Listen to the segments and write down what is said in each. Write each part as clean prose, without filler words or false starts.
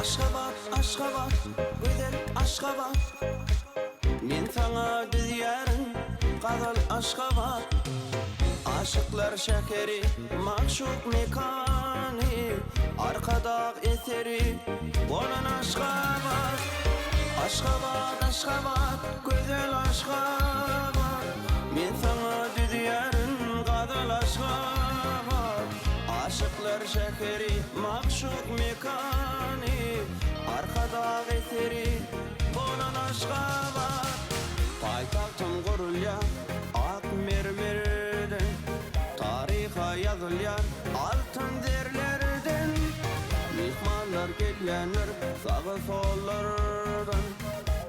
Aşgabat, Aşgabat, güzel Aşgabat. Men sana diyarın qadal Aşgabat. Aşıklar şekeri, makşuk mekani, arkada eseri bolan Aşgabat. Aşgabat, Aşgabat, güzel Aşgabat. Men sana diyarın qadal Aşgabat. Aşıklar şekeri, makşuk mekani, arkada eseri bolan Aşgabat. Paytahtım gurulya ak mermerden, tariha yazılyan altın derlerden. Mihmanlar gelyenler sağı sollardan,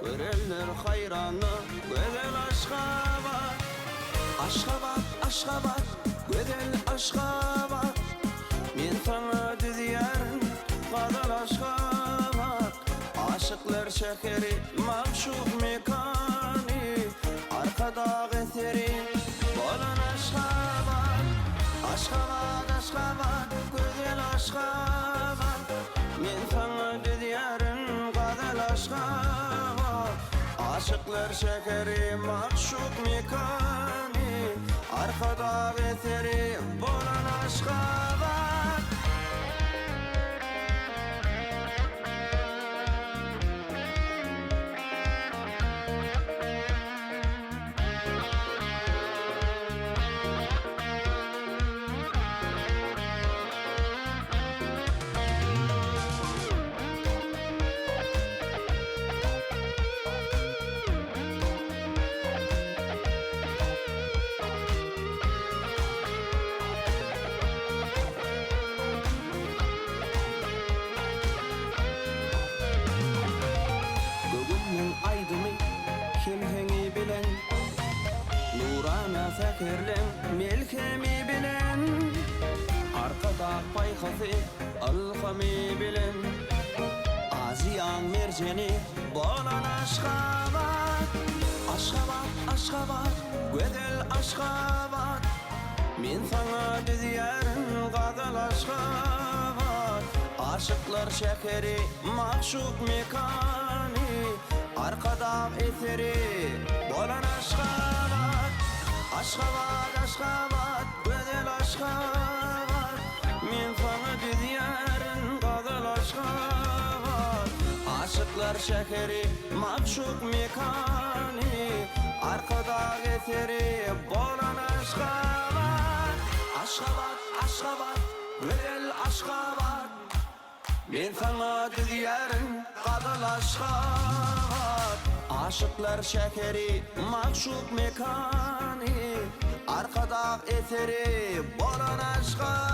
görenler hayranı güzel Aşgabat. Aşgabat, Aşgabat, güzel Aşgabat. Men sana diyarın qadal Aşgabat. Aşıklar şekeri, makşuk mekani, arkada eseri bolan Aşgabat. Aşgabat, Aşgabat, güzel Aşgabat. Men sana diyarın qadal Aşgabat. Aşıklar şekeri, makşuk mekani, arkada eseri bolan Aşgabat. Aydımy hemheni bilen, nurana sekerlen melkemi bilen, arkada payhası alhami bilen, aziyan merceni bolan Aşgabat. Aşgabat, Aşgabat, güzel Aşgabat. Men sana diyarın qadal Aşgabat. Aşıklar şekeri, makşuk mekani, arkada eseri bolan Aşgabat. Aşgabat, Aşgabat, güzel Aşgabat. Men sana diyarın qadal Aşgabat. Aşıklar şekeri, makşuk mekani, arkada eseri bolan Aşgabat. Aşgabat, Aşgabat, güzel Aşgabat. Men sana diyarın qadal Aşgabat. Aşıklar şekeri, makşuk mekani, arkada eseri bolan Aşgabat.